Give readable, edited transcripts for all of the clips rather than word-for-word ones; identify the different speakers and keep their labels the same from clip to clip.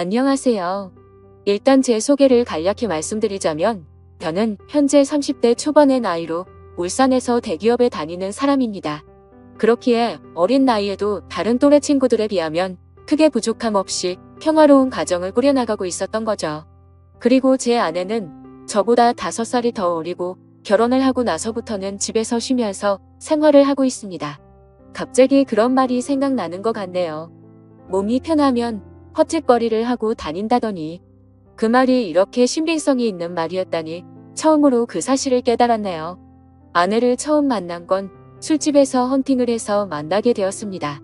Speaker 1: 안녕하세요. 일단 제 소개를 간략히 말씀드리자면 저는 현재 30대 초반의 나이로 울산에서 대기업에 다니는 사람입니다. 그렇기에 어린 나이에도 다른 또래 친구들에 비하면 크게 부족함 없이 평화로운 가정을 꾸려나가고 있었던 거죠. 그리고 제 아내는 저보다 5살이 더 어리고 결혼을 하고 나서부터는 집에서 쉬면서 생활을 하고 있습니다. 갑자기 그런 말이 생각나는 것 같네요. 몸이 편하면 헛짓거리를 하고 다닌다더니 그 말이 이렇게 신빙성이 있는 말이었다니 처음으로 그 사실을 깨달았네요. 아내를 처음 만난 건 술집에서 헌팅을 해서 만나게 되었습니다.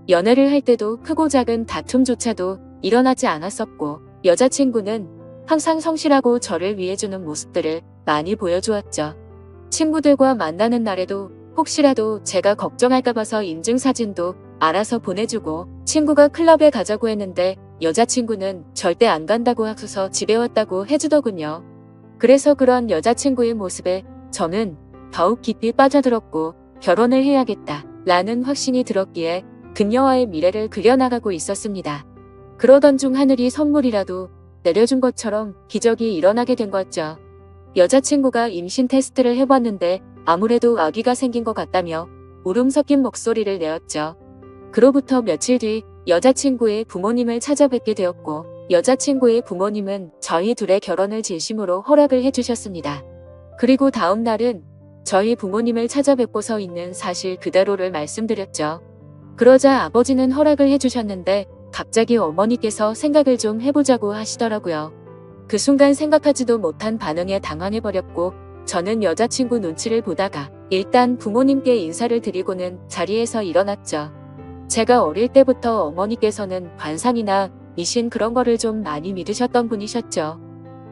Speaker 1: 연애를 할 때도 크고 작은 다툼조차도 일어나지 않았었고 여자친구는 항상 성실하고 저를 위해주는 모습들을 많이 보여주었죠. 친구들과 만나는 날에도 혹시라도 제가 걱정할까 봐서 인증사진도 알아서 보내주고 친구가 클럽에 가자고 했는데 여자친구는 절대 안 간다고 하고서 집에 왔다고 해주더군요. 그래서 그런 여자친구의 모습에 저는 더욱 깊이 빠져들었고 결혼을 해야겠다 라는 확신이 들었기에 그녀와의 미래를 그려나가고 있었습니다. 그러던 중 하늘이 선물이라도 내려준 것처럼 기적이 일어나게 된 거죠. 여자친구가 임신 테스트를 해봤는데 아무래도 아기가 생긴 것 같다며 울음 섞인 목소리를 내었죠. 그로부터 며칠 뒤 여자친구의 부모님을 찾아뵙게 되었고 여자친구의 부모님은 저희 둘의 결혼을 진심으로 허락을 해주셨습니다. 그리고 다음 날은 저희 부모님을 찾아뵙고서 있는 사실 그대로를 말씀드렸죠. 그러자 아버지는 허락을 해주셨는데 갑자기 어머니께서 생각을 좀 해보자고 하시더라고요. 그 순간 생각하지도 못한 반응에 당황해버렸고 저는 여자친구 눈치를 보다가 일단 부모님께 인사를 드리고는 자리에서 일어났죠. 제가 어릴 때부터 어머니께서는 관상이나 미신 그런 거를 좀 많이 믿으셨던 분이셨죠.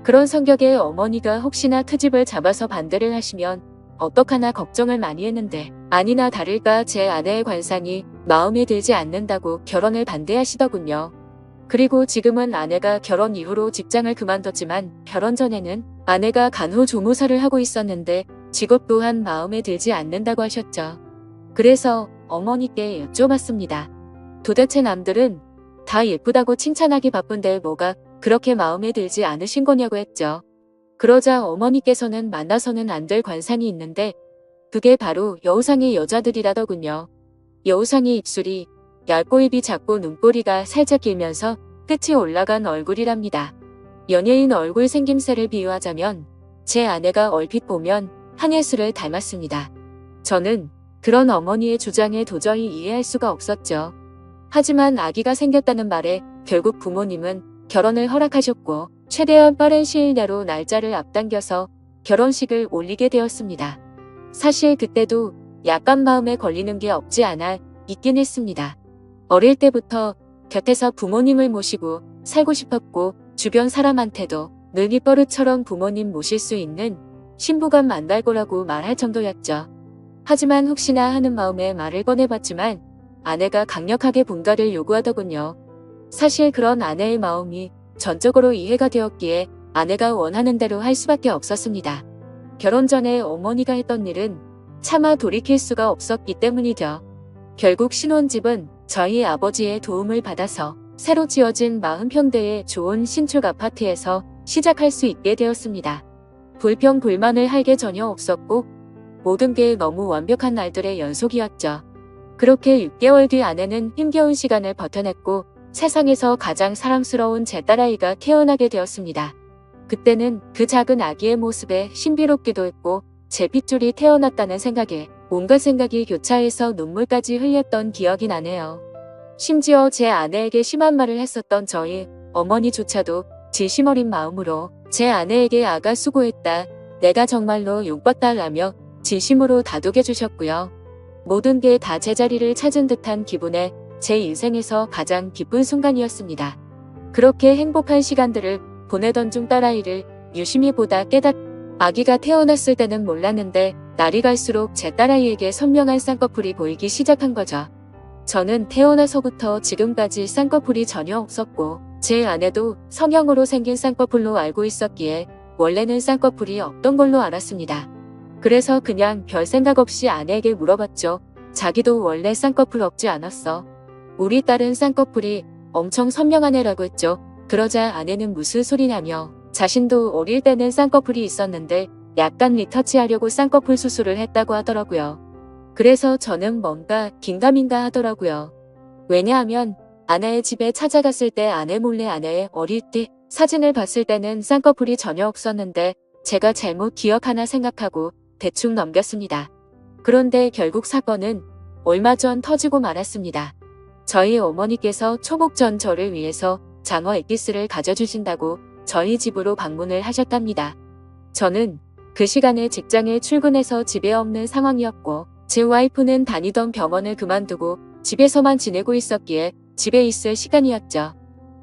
Speaker 1: 그런 성격의 어머니가 혹시나 트집을 잡아서 반대를 하시면 어떡하나 걱정을 많이 했는데 아니나 다를까 제 아내의 관상이 마음에 들지 않는다고 결혼을 반대하시더군요. 그리고 지금은 아내가 결혼 이후로 직장을 그만뒀지만 결혼 전에는 아내가 간호조무사를 하고 있었는데 직업 또한 마음에 들지 않는다고 하셨죠. 그래서 어머니께 여쭤봤습니다. 도대체 남들은 다 예쁘다고 칭찬하기 바쁜데 뭐가 그렇게 마음에 들지 않으신 거냐고 했죠. 그러자 어머니께서는 만나서는 안 될 관상이 있는데 그게 바로 여우상의 여자들이라더군요. 여우상의 입술이 얇고 입이 작고 눈꼬리가 살짝 길면서 끝이 올라간 얼굴이랍니다. 연예인 얼굴 생김새를 비유하자면 제 아내가 얼핏 보면 한예슬을 닮았습니다. 저는 그런 어머니의 주장에 도저히 이해할 수가 없었죠. 하지만 아기가 생겼다는 말에 결국 부모님은 결혼을 허락하셨고 최대한 빠른 시일 내로 날짜를 앞당겨서 결혼식을 올리게 되었습니다. 사실 그때도 약간 마음에 걸리는 게 없지 않아 있긴 했습니다. 어릴 때부터 곁에서 부모님을 모시고 살고 싶었고 주변 사람한테도 늘 입버릇처럼 부모님 모실 수 있는 신부가 만날 거라고 말할 정도였죠. 하지만 혹시나 하는 마음에 말을 꺼내봤지만 아내가 강력하게 분가를 요구하더군요. 사실 그런 아내의 마음이 전적으로 이해가 되었기에 아내가 원하는 대로 할 수밖에 없었습니다. 결혼 전에 어머니가 했던 일은 차마 돌이킬 수가 없었기 때문이죠. 결국 신혼집은 저희 아버지의 도움을 받아서 새로 지어진 40평대의 좋은 신축 아파트에서 시작할 수 있게 되었습니다. 불평 불만을 할 게 전혀 없었고 모든 게 너무 완벽한 날들의 연속이었죠. 그렇게 6개월 뒤 아내는 힘겨운 시간을 버텨냈고 세상에서 가장 사랑스러운 제 딸아이가 태어나게 되었습니다. 그때는 그 작은 아기의 모습에 신비롭기도 했고 제 핏줄이 태어났다는 생각에 온갖 생각이 교차해서 눈물까지 흘렸던 기억이 나네요. 심지어 제 아내에게 심한 말을 했었던 저희 어머니조차도 진심 어린 마음으로 제 아내에게 아가 수고했다. 내가 정말로 용봤다 라며 진심으로 다독여 주셨고요. 모든 게 다 제자리를 찾은 듯한 기분에 제 인생에서 가장 기쁜 순간이었습니다. 그렇게 행복한 시간들을 보내던 중 딸아이를 유심히 보다 아기가 태어났을 때는 몰랐는데 날이 갈수록 제 딸아이에게 선명한 쌍꺼풀이 보이기 시작한 거죠. 저는 태어나서부터 지금까지 쌍꺼풀이 전혀 없었고 제 아내도 성형으로 생긴 쌍꺼풀로 알고 있었기에 원래는 쌍꺼풀이 없던 걸로 알았습니다. 그래서 그냥 별 생각 없이 아내에게 물어봤죠. 자기도 원래 쌍꺼풀 없지 않았어. 우리 딸은 쌍꺼풀이 엄청 선명한 애라고 했죠. 그러자 아내는 무슨 소리냐며 자신도 어릴 때는 쌍꺼풀이 있었는데 약간 리터치하려고 쌍꺼풀 수술을 했다고 하더라고요. 그래서 저는 뭔가 긴가민가 하더라고요. 왜냐하면 아내의 집에 찾아갔을 때 아내 몰래 아내의 어릴 때 사진을 봤을 때는 쌍꺼풀이 전혀 없었는데 제가 잘못 기억하나 생각하고 대충 넘겼습니다. 그런데 결국 사건은 얼마 전 터지고 말았습니다. 저희 어머니께서 초복 전 저를 위해서 장어 엑기스를 가져주신다고 저희 집으로 방문을 하셨답니다. 저는 그 시간에 직장에 출근해서 집에 없는 상황이었고 제 와이프는 다니던 병원을 그만두고 집에서만 지내고 있었기에 집에 있을 시간이었죠.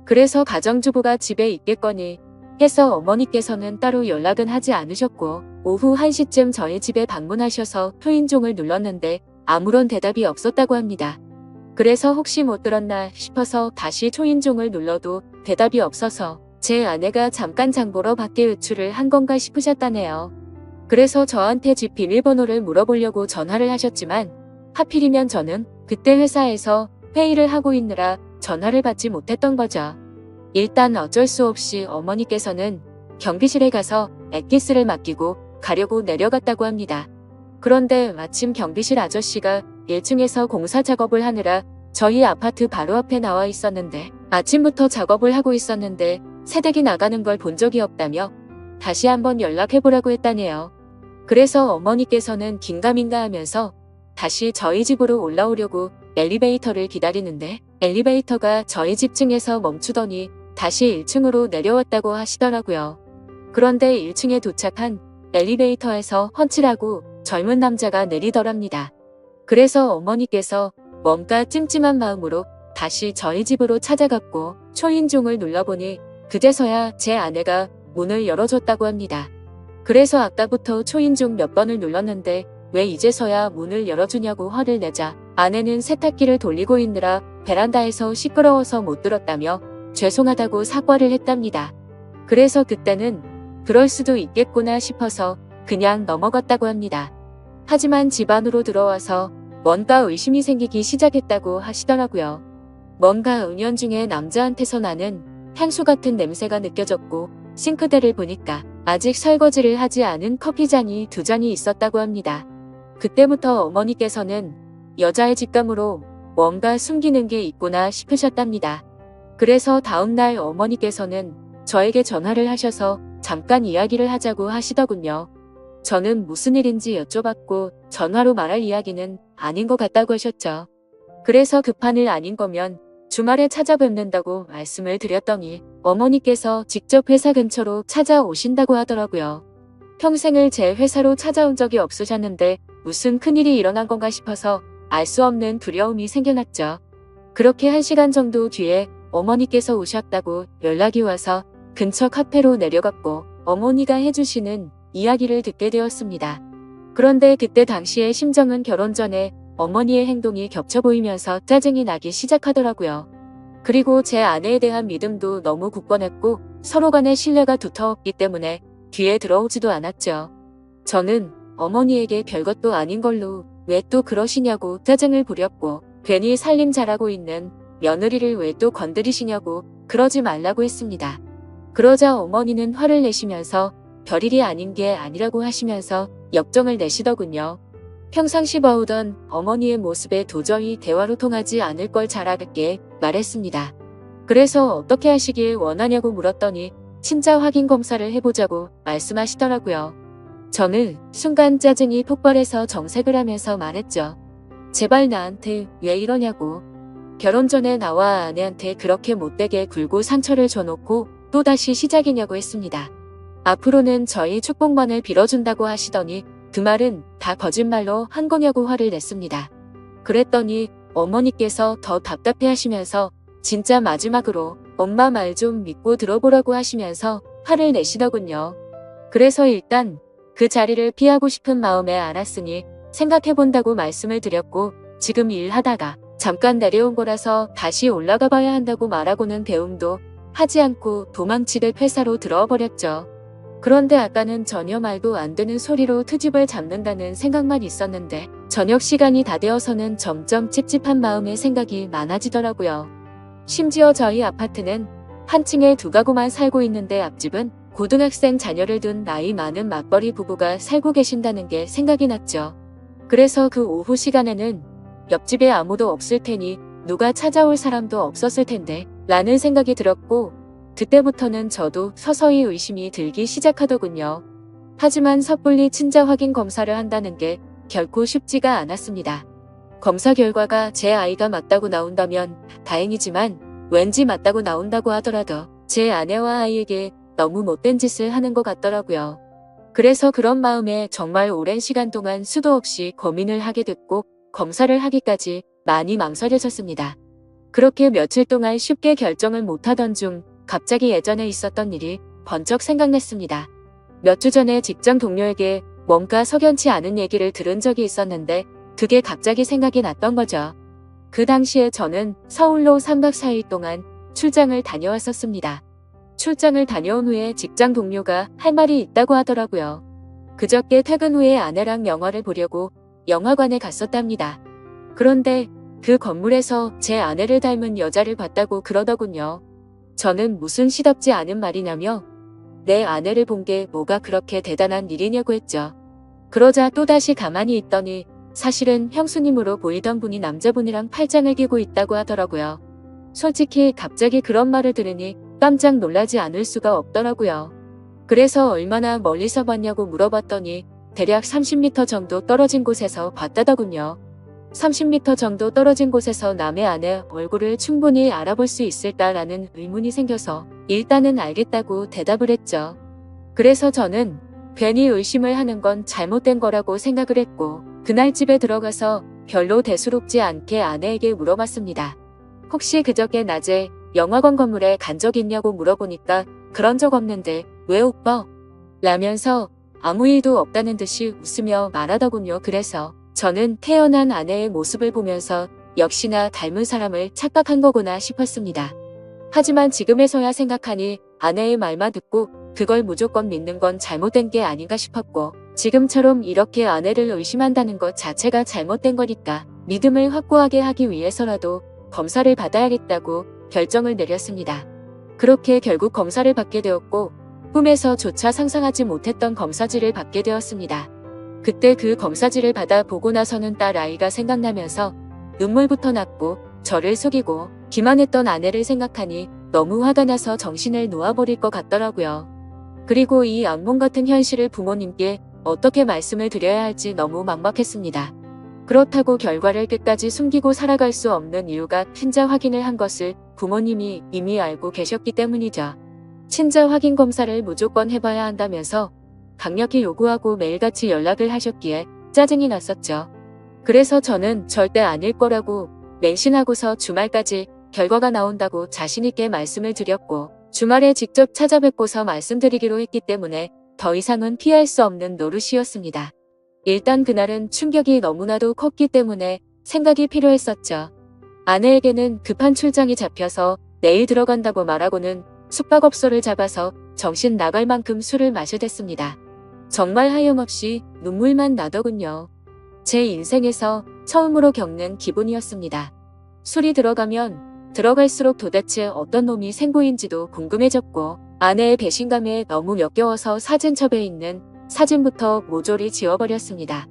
Speaker 1: 그래서 가정주부가 집에 있겠거니 해서 어머니께서는 따로 연락은 하지 않으셨고 오후 1시쯤 저희 집에 방문하셔서 초인종을 눌렀는데 아무런 대답이 없었다고 합니다. 그래서 혹시 못 들었나 싶어서 다시 초인종을 눌러도 대답이 없어서 제 아내가 잠깐 장보러 밖에 외출을 한 건가 싶으셨다네요. 그래서 저한테 집 비밀번호를 물어보려고 전화를 하셨지만 하필이면 저는 그때 회사에서 회의를 하고 있느라 전화를 받지 못했던 거죠. 일단 어쩔 수 없이 어머니께서는 경비실에 가서 엑기스를 맡기고 가려고 내려갔다고 합니다. 그런데 마침 경비실 아저씨가 1층에서 공사 작업을 하느라 저희 아파트 바로 앞에 나와 있었는데 아침부터 작업을 하고 있었는데 새댁이 나가는 걸 본 적이 없다며 다시 한번 연락해보라고 했다네요. 그래서 어머니께서는 긴가민가 하면서 다시 저희 집으로 올라오려고 엘리베이터를 기다리는데 엘리베이터가 저희 집 층에서 멈추더니 다시 1층으로 내려왔다고 하시더라고요. 그런데 1층에 도착한 엘리베이터에서 훤칠하고 젊은 남자가 내리더랍니다. 그래서 어머니께서 뭔가 찜찜한 마음으로 다시 저희 집으로 찾아갔고 초인종을 눌러보니 그제서야 제 아내가 문을 열어줬다고 합니다. 그래서 아까부터 초인종 몇 번을 눌렀는데 왜 이제서야 문을 열어주냐고 화를 내자 아내는 세탁기를 돌리고 있느라 베란다에서 시끄러워서 못 들었다며 죄송하다고 사과를 했답니다. 그래서 그때는 그럴 수도 있겠구나 싶어서 그냥 넘어갔다고 합니다. 하지만 집 안으로 들어와서 뭔가 의심이 생기기 시작했다고 하시더라고요. 뭔가 은연중에 남자한테서 나는 향수 같은 냄새가 느껴졌고 싱크대를 보니까 아직 설거지를 하지 않은 커피잔이 2잔이 있었다고 합니다. 그때부터 어머니께서는 여자의 직감으로 뭔가 숨기는 게 있구나 싶으셨답니다. 그래서 다음날 어머니께서는 저에게 전화를 하셔서 잠깐 이야기를 하자고 하시더군요. 저는 무슨 일인지 여쭤봤고 전화로 말할 이야기는 아닌 것 같다고 하셨죠. 그래서 급한 일 아닌 거면 주말에 찾아뵙는다고 말씀을 드렸더니 어머니께서 직접 회사 근처로 찾아오신다고 하더라고요. 평생을 제 회사로 찾아온 적이 없으셨는데 무슨 큰일이 일어난 건가 싶어서 알 수 없는 두려움이 생겨났죠. 그렇게 1시간 정도 뒤에 어머니께서 오셨다고 연락이 와서 근처 카페로 내려갔고 어머니가 해주시는 이야기를 듣게 되었습니다. 그런데 그때 당시의 심정은 결혼 전에 어머니의 행동이 겹쳐 보이면서 짜증이 나기 시작하더라고요. 그리고 제 아내에 대한 믿음도 너무 굳건했고 서로 간의 신뢰가 두터웠기 때문에 귀에 들어오지도 않았죠. 저는 어머니에게 별것도 아닌 걸로 왜 또 그러시냐고 짜증을 부렸고 괜히 살림 잘하고 있는 며느리를 왜 또 건드리시냐고 그러지 말라고 했습니다. 그러자 어머니는 화를 내시면서 별일이 아닌 게 아니라고 하시면서 역정을 내시더군요. 평상시 봐오던 어머니의 모습에 도저히 대화로 통하지 않을 걸 잘 알게 말했습니다. 그래서 어떻게 하시길 원하냐고 물었더니 친자 확인 검사를 해보자고 말씀하시더라고요. 저는 순간 짜증이 폭발해서 정색을 하면서 말했죠. 제발 나한테 왜 이러냐고. 결혼 전에 나와 아내한테 그렇게 못되게 굴고 상처를 줘놓고 또다시 시작이냐고 했습니다. 앞으로는 저희 축복만을 빌어준다고 하시더니 그 말은 다 거짓말로 한 거냐고 화를 냈습니다. 그랬더니 어머니께서 더 답답해하시면서 진짜 마지막으로 엄마 말 좀 믿고 들어보라고 하시면서 화를 내시더군요. 그래서 일단 그 자리를 피하고 싶은 마음에 알았으니 생각해본다고 말씀을 드렸고 지금 일하다가 잠깐 내려온 거라서 다시 올라가 봐야 한다고 말하고는 대응도 하지 않고 도망치듯 회사로 들어와 버렸죠. 그런데 아까는 전혀 말도 안 되는 소리로 트집을 잡는다는 생각만 있었는데 저녁 시간이 다 되어서는 점점 찝찝한 마음에 생각이 많아지더라고요. 심지어 저희 아파트는 한 층에 두 가구만 살고 있는데 앞집은 고등학생 자녀를 둔 나이 많은 맞벌이 부부가 살고 계신다는 게 생각이 났죠. 그래서 그 오후 시간에는 옆집에 아무도 없을 테니 누가 찾아올 사람도 없었을 텐데 라는 생각이 들었고, 그때부터는 저도 서서히 의심이 들기 시작하더군요. 하지만 섣불리 친자 확인 검사를 한다는 게 결코 쉽지가 않았습니다. 검사 결과가 제 아이가 맞다고 나온다면 다행이지만, 왠지 맞다고 나온다고 하더라도 제 아내와 아이에게 너무 못된 짓을 하는 것 같더라고요. 그래서 그런 마음에 정말 오랜 시간 동안 수도 없이 고민을 하게 됐고, 검사를 하기까지 많이 망설여졌습니다. 그렇게 며칠 동안 쉽게 결정을 못하던 중 갑자기 예전에 있었던 일이 번쩍 생각났습니다. 몇 주 전에 직장 동료에게 뭔가 석연치 않은 얘기를 들은 적이 있었는데, 그게 갑자기 생각이 났던 거죠. 그 당시에 저는 서울로 3박 4일 동안 출장을 다녀왔었습니다. 출장을 다녀온 후에 직장 동료가 할 말이 있다고 하더라고요. 그저께 퇴근 후에 아내랑 영화를 보려고 영화관에 갔었답니다. 그런데 그 건물에서 제 아내를 닮은 여자를 봤다고 그러더군요. 저는 무슨 시덥지 않은 말이냐며 내 아내를 본 게 뭐가 그렇게 대단한 일이냐고 했죠. 그러자 또다시 가만히 있더니 사실은 형수님으로 보이던 분이 남자분이랑 팔짱을 끼고 있다고 하더라고요. 솔직히 갑자기 그런 말을 들으니 깜짝 놀라지 않을 수가 없더라고요. 그래서 얼마나 멀리서 봤냐고 물어봤더니 대략 30m 정도 떨어진 곳에서 봤다더군요. 30m 정도 떨어진 곳에서 남의 아내 얼굴을 충분히 알아볼 수 있을까라는 의문이 생겨서 일단은 알겠다고 대답을 했죠. 그래서 저는 괜히 의심을 하는 건 잘못된 거라고 생각을 했고, 그날 집에 들어가서 별로 대수롭지 않게 아내에게 물어봤습니다. 혹시 그저께 낮에 영화관 건물에 간 적 있냐고 물어보니까 그런 적 없는데 왜 오빠? 라면서 아무 일도 없다는 듯이 웃으며 말하더군요. 그래서 저는 태어난 아내의 모습을 보면서 역시나 닮은 사람을 착각한 거구나 싶었습니다. 하지만 지금에서야 생각하니 아내의 말만 듣고 그걸 무조건 믿는 건 잘못된 게 아닌가 싶었고, 지금처럼 이렇게 아내를 의심한다는 것 자체가 잘못된 거니까 믿음을 확고하게 하기 위해서라도 검사를 받아야겠다고 결정을 내렸습니다. 그렇게 결국 검사를 받게 되었고, 꿈에서조차 상상하지 못했던 검사지를 받게 되었습니다. 그때 그 검사지를 받아 보고 나서는 딸 아이가 생각나면서 눈물부터 났고, 저를 속이고 기만했던 아내를 생각하니 너무 화가 나서 정신을 놓아버릴 것 같더라고요. 그리고 이 악몽 같은 현실을 부모님께 어떻게 말씀을 드려야 할지 너무 막막했습니다. 그렇다고 결과를 끝까지 숨기고 살아갈 수 없는 이유가 친자 확인을 한 것을 부모님이 이미 알고 계셨기 때문이죠. 친자 확인 검사를 무조건 해봐야 한다면서 강력히 요구하고 매일같이 연락을 하셨기에 짜증이 났었죠. 그래서 저는 절대 아닐 거라고 맹신하고서 주말까지 결과가 나온다고 자신있게 말씀을 드렸고, 주말에 직접 찾아뵙고서 말씀드리기로 했기 때문에 더 이상은 피할 수 없는 노릇이었습니다. 일단 그날은 충격이 너무나도 컸기 때문에 생각이 필요했었죠. 아내에게는 급한 출장이 잡혀서 내일 들어간다고 말하고는 숙박업소를 잡아서 정신 나갈 만큼 술을 마셔댔습니다. 정말 하염없이 눈물만 나더군요. 제 인생에서 처음으로 겪는 기분이었습니다. 술이 들어가면 들어갈수록 도대체 어떤 놈이 생고인지도 궁금해졌고, 아내의 배신감에 너무 역겨워서 사진첩에 있는 사진부터 모조리 지워버렸습니다.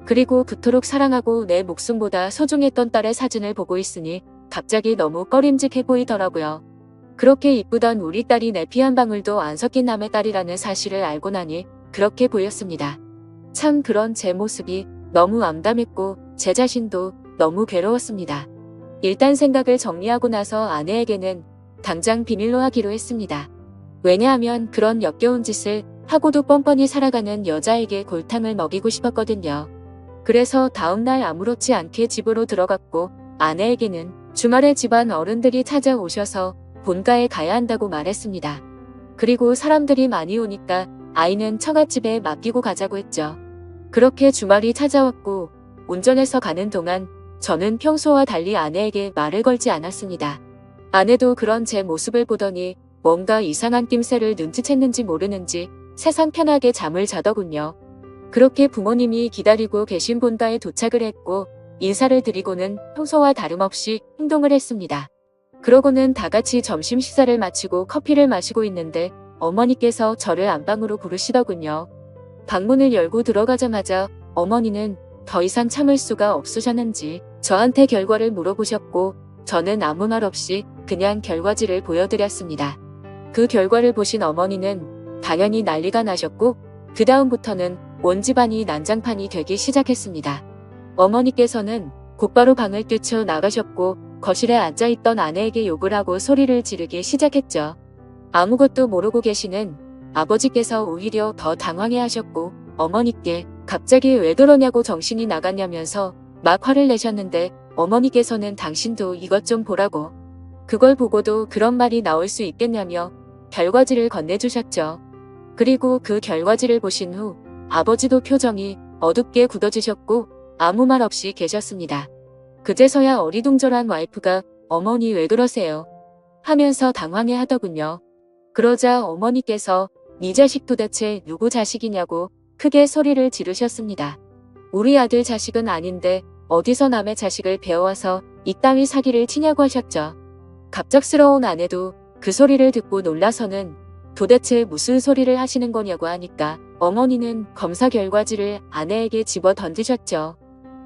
Speaker 1: 그리고 그토록 사랑하고 내 목숨보다 소중했던 딸의 사진을 보고 있으니 갑자기 너무 꺼림직해 보이더라고요. 그렇게 이쁘던 우리 딸이 내 피 한 방울도 안 섞인 남의 딸이라는 사실을 알고 나니 그렇게 보였습니다. 참 그런 제 모습이 너무 암담했고 제 자신도 너무 괴로웠습니다. 일단 생각을 정리하고 나서 아내에게는 당장 비밀로 하기로 했습니다. 왜냐하면 그런 역겨운 짓을 하고도 뻔뻔히 살아가는 여자에게 골탕을 먹이고 싶었거든요. 그래서 다음날 아무렇지 않게 집으로 들어갔고, 아내에게는 주말에 집안 어른들이 찾아오셔서 본가에 가야 한다고 말했습니다. 그리고 사람들이 많이 오니까 아이는 처갓집에 맡기고 가자고 했죠. 그렇게 주말이 찾아왔고 운전해서 가는 동안 저는 평소와 달리 아내에게 말을 걸지 않았습니다. 아내도 그런 제 모습을 보더니 뭔가 이상한 낌새를 눈치챘는지 모르는지 세상 편하게 잠을 자더군요. 그렇게 부모님이 기다리고 계신 본가에 도착을 했고 인사를 드리고는 평소와 다름없이 행동을 했습니다. 그러고는 다 같이 점심 식사를 마치고 커피를 마시고 있는데 어머니께서 저를 안방으로 부르시더군요. 방문을 열고 들어가자마자 어머니는 더 이상 참을 수가 없으셨는지 저한테 결과를 물어보셨고 저는 아무 말 없이 그냥 결과지를 보여드렸습니다. 그 결과를 보신 어머니는 당연히 난리가 나셨고 그 다음부터는 온 집안이 난장판이 되기 시작했습니다. 어머니께서는 곧바로 방을 뛰쳐 나가셨고 거실에 앉아있던 아내에게 욕을 하고 소리를 지르기 시작했죠. 아무것도 모르고 계시는 아버지께서 오히려 더 당황해하셨고 어머니께 갑자기 왜 그러냐고 정신이 나갔냐면서 막 화를 내셨는데 어머니께서는 당신도 이것 좀 보라고 그걸 보고도 그런 말이 나올 수 있겠냐며 결과지를 건네주셨죠. 그리고 그 결과지를 보신 후 아버지도 표정이 어둡게 굳어지셨고 아무 말 없이 계셨습니다. 그제서야 어리둥절한 와이프가 어머니 왜 그러세요? 하면서 당황해 하더군요. 그러자 어머니께서 네 자식 도대체 누구 자식이냐고 크게 소리를 지르셨습니다. 우리 아들 자식은 아닌데 어디서 남의 자식을 배워와서 이따위 사기를 치냐고 하셨죠. 갑작스러운 아내도 그 소리를 듣고 놀라서는 도대체 무슨 소리를 하시는 거냐고 하니까 어머니는 검사 결과지를 아내에게 집어 던지셨죠.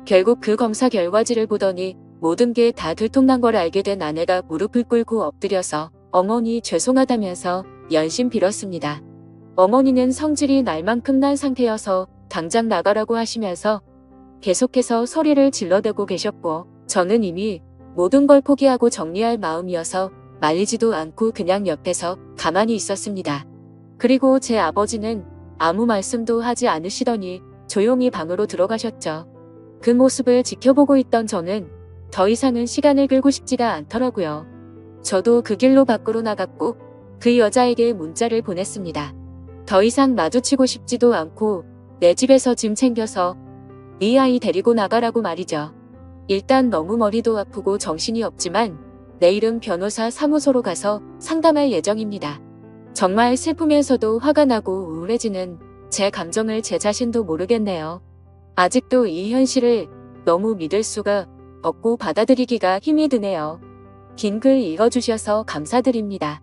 Speaker 1: 결국 그 검사 결과지를 보더니 모든 게 다 들통난 걸 알게 된 아내가 무릎을 꿇고 엎드려서 어머니 죄송하다면서 연신 빌었습니다. 어머니는 성질이 날 만큼 난 상태여서 당장 나가라고 하시면서 계속해서 소리를 질러대고 계셨고 저는 이미 모든 걸 포기하고 정리할 마음이어서 말리지도 않고 그냥 옆에서 가만히 있었습니다. 그리고 제 아버지는 아무 말씀도 하지 않으시더니 조용히 방으로 들어가셨죠. 그 모습을 지켜보고 있던 저는 더 이상은 시간을 끌고 싶지가 않더라고요. 저도 그 길로 밖으로 나갔고 그 여자에게 문자를 보냈습니다. 더 이상 마주치고 싶지도 않고 내 집에서 짐 챙겨서 네 아이 데리고 나가라고 말이죠. 일단 너무 머리도 아프고 정신이 없지만 내일은 변호사 사무소로 가서 상담할 예정입니다. 정말 슬프면서도 화가 나고 우울해지는 제 감정을 제 자신도 모르겠네요. 아직도 이 현실을 너무 믿을 수가 없고 받아들이기가 힘이 드네요. 긴 글 읽어주셔서 감사드립니다.